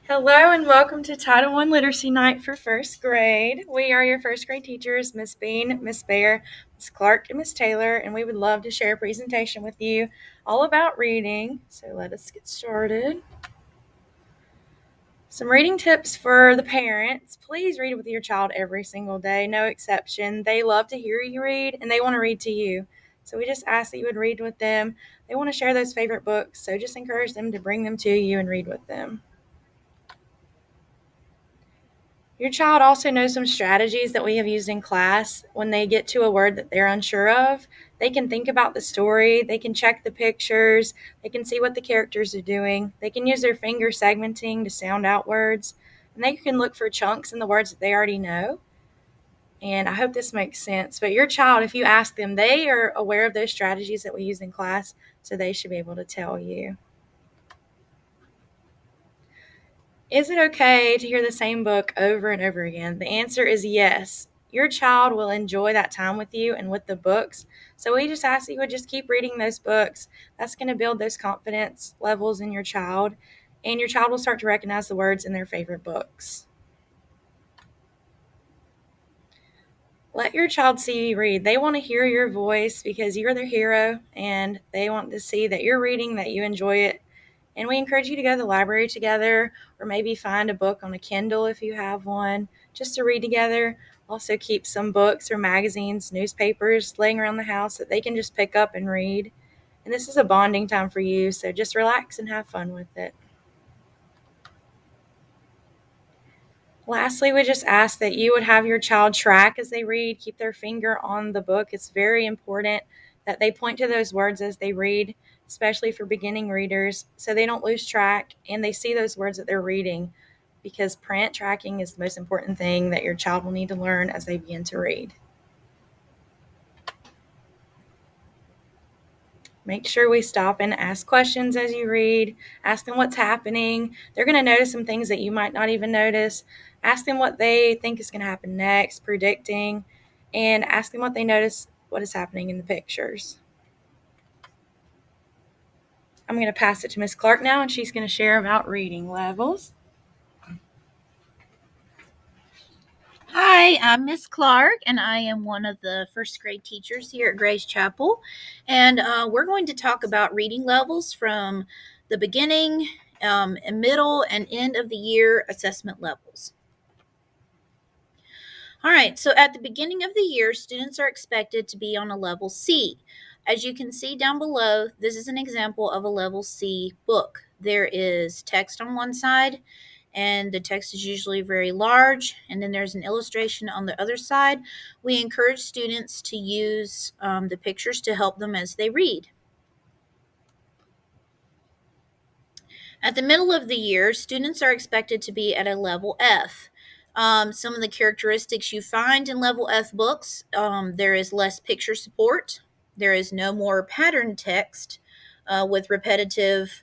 Hello and welcome to Title I Literacy Night for first grade. We are your first grade teachers, Miss Bean, Miss Bear, Miss Clark, and Miss Taylor, and we would love to share a presentation with you all about reading. So let us get started. Some reading tips for the parents. Please read with your child every single day, no exception. They love to hear you read and they want to read to you. So we just ask that you would read with them. They want to share those favorite books, so just encourage them to bring them to you and read with them. Your child also knows some strategies that we have used in class. When they get to a word that they're unsure of, they can think about the story, they can check the pictures, they can see what the characters are doing, they can use their finger segmenting to sound out words, and they can look for chunks in the words that they already know. And I hope this makes sense. But your child, if you ask them, they are aware of those strategies that we use in class, so they should be able to tell you. Is it okay to hear the same book over and over again? The answer is yes. Your child will enjoy that time with you and with the books. So we just ask that you would just keep reading those books. That's going to build those confidence levels in your child, and your child will start to recognize the words in their favorite books. Let your child see you read. They want to hear your voice because you're their hero, and they want to see that you're reading, that you enjoy it. And we encourage you to go to the library together, or maybe find a book on a Kindle if you have one, just to read together. Also, keep some books or magazines, newspapers laying around the house that they can just pick up and read. And this is a bonding time for you, so just relax and have fun with it. Lastly, we just ask that you would have your child track as they read, keep their finger on the book. It's very important that they point to those words as they read, especially for beginning readers, so they don't lose track and they see those words that they're reading, because print tracking is the most important thing that your child will need to learn as they begin to read. Make sure we stop and ask questions as you read. Ask them what's happening. They're going to notice some things that you might not even notice. Ask them what they think is going to happen next, predicting, and ask them what they notice what is happening in the pictures. I'm going to pass it to Miss Clark now, and she's going to share about reading levels. Hi, I'm Miss Clark, and I am one of the first grade teachers here at Grace Chapel. And we're going to talk about reading levels from the beginning, middle, and end of the year assessment levels. All right, so at the beginning of the year, students are expected to be on a level C. As you can see down below, this is an example of a level C book. There is text on one side, and the text is usually very large, and then there's an illustration on the other side. We encourage students to use the pictures to help them as they read. At the middle of the year, students are expected to be at a level F. Some of the characteristics you find in level F books, there is less picture support, there is no more pattern text with repetitive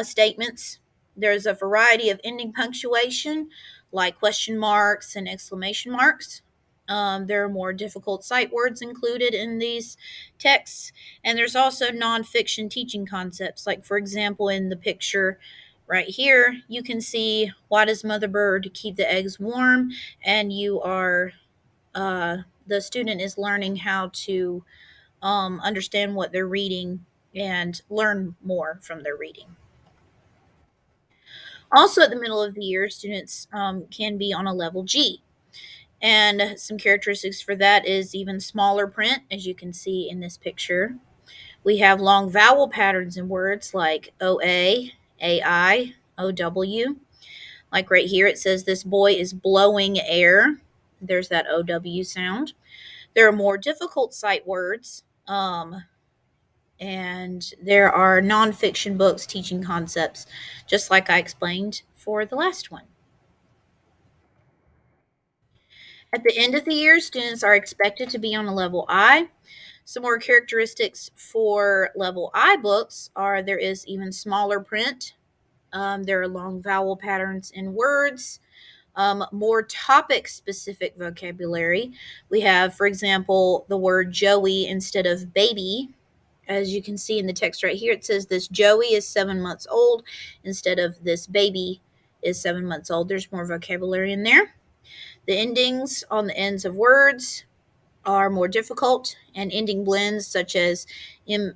statements. There's a variety of ending punctuation like question marks and exclamation marks. There are more difficult sight words included in these texts, and there's also nonfiction teaching concepts, like, for example, in the picture right here, you can see, why does mother bird keep the eggs warm? And the student is learning how to understand what they're reading and learn more from their reading. Also, at the middle of the year, students can be on a level G. And some characteristics for that is even smaller print, as you can see in this picture. We have long vowel patterns in words like OA, AI, OW. Like right here, it says this boy is blowing air. There's that OW sound. There are more difficult sight words, and there are nonfiction books teaching concepts, just like I explained for the last one. At the end of the year, students are expected to be on a level I. Some more characteristics for level I books are there is even smaller print. There are long vowel patterns in words, more topic specific vocabulary. We have, for example, the word Joey instead of baby. As you can see in the text right here, it says this Joey is 7 months old instead of this baby is 7 months old. There's more vocabulary in there. The endings on the ends of words are more difficult, and ending blends such as imp,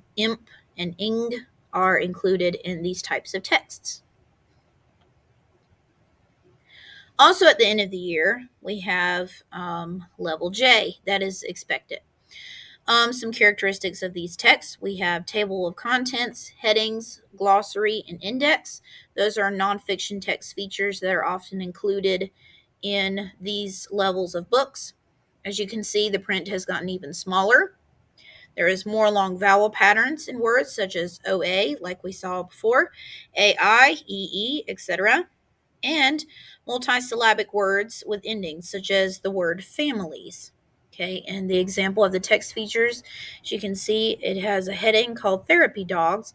and ing are included in these types of texts. Also, at the end of the year, we have level J that is expected. Some characteristics of these texts: we have table of contents, headings, glossary, and index. Those are nonfiction text features that are often included in these levels of books. As you can see, the print has gotten even smaller. There is more long vowel patterns in words such as OA, like we saw before, AI, EE, etc., and multisyllabic words with endings such as the word families. Okay, and the example of the text features, as you can see, it has a heading called Therapy Dogs,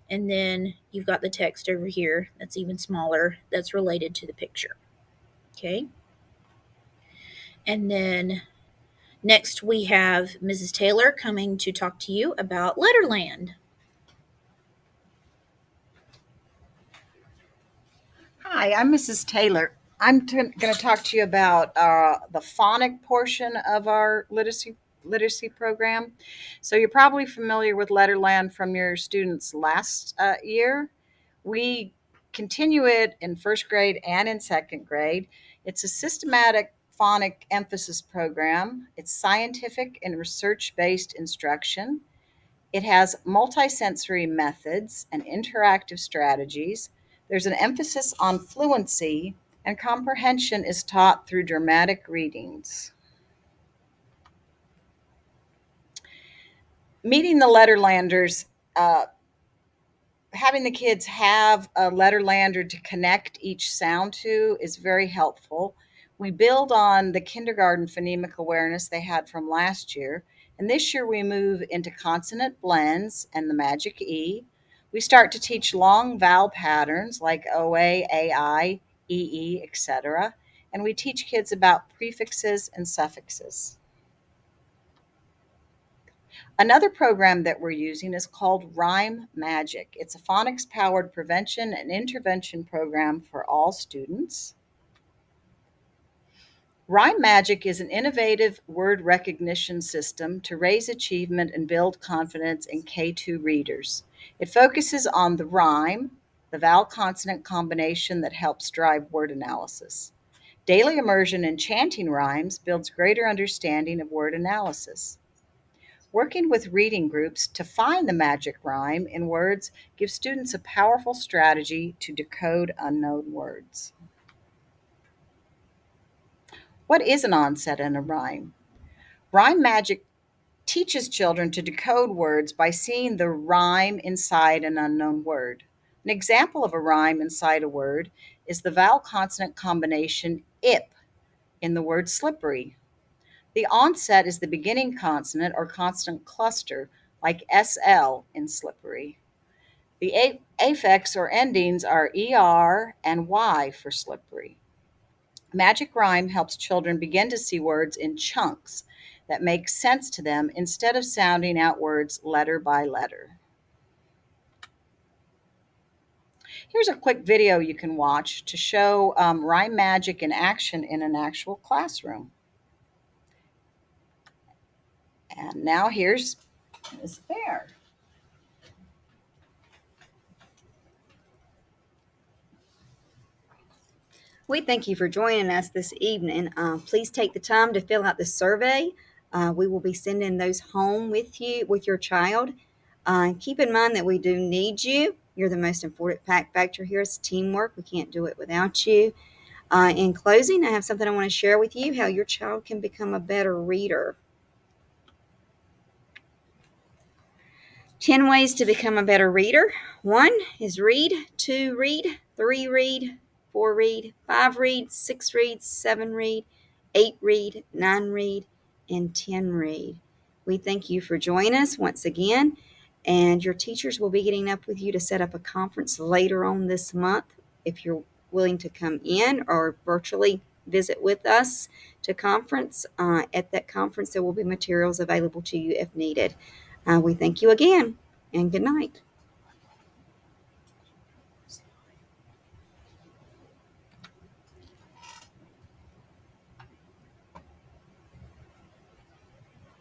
and then you've got the text over here that's even smaller that's related to the picture. Okay, and then next we have Mrs. Taylor coming to talk to you about Letterland. Hi, I'm Mrs. Taylor. I'm going to talk to you about the phonic portion of our literacy program. So you're probably familiar with Letterland from your students last year. We continue it in first grade and in second grade. It's a systematic phonic emphasis program. It's scientific and research-based instruction. It has multisensory methods and interactive strategies. There's an emphasis on fluency, and comprehension is taught through dramatic readings. Meeting the Letterlanders, having the kids have a Letterlander to connect each sound to is very helpful. We build on the kindergarten phonemic awareness they had from last year, and this year we move into consonant blends and the magic E. We start to teach long vowel patterns like OA, AI, EE, etc., and we teach kids about prefixes and suffixes. Another program that we're using is called Rhyme Magic. It's a phonics powered prevention and intervention program for all students. Rhyme Magic is an innovative word recognition system to raise achievement and build confidence in K2 readers. It focuses on the rhyme, the vowel consonant combination that helps drive word analysis. Daily immersion in chanting rhymes builds greater understanding of word analysis. Working with reading groups to find the magic rhyme in words gives students a powerful strategy to decode unknown words. What is an onset and a rhyme? Rhyme Magic teaches children to decode words by seeing the rhyme inside an unknown word. An example of a rhyme inside a word is the vowel consonant combination ip in the word slippery. The onset is the beginning consonant or consonant cluster, like SL in slippery. The affix or endings are ER and Y for slippery. Magic Rhyme helps children begin to see words in chunks that make sense to them instead of sounding out words letter by letter. Here's a quick video you can watch to show Rhyme Magic in action in an actual classroom. And now here's Ms. Bear. We thank you for joining us this evening. Please take the time to fill out the survey. We will be sending those home with you, with your child. Keep in mind that we do need you. You're the most important factor here. It's teamwork. We can't do it without you. In closing, I have something I want to share with you, how your child can become a better reader. 10 ways to become a better reader. 1 is read, 2 read, 3 read, 4 read, 5 read, 6 read, 7 read, 8 read, 9 read, and 10 read. We thank you for joining us once again, and your teachers will be getting up with you to set up a conference later on this month. If you're willing to come in or virtually visit with us to conference, at that conference there will be materials available to you if needed. We thank you again, and good night.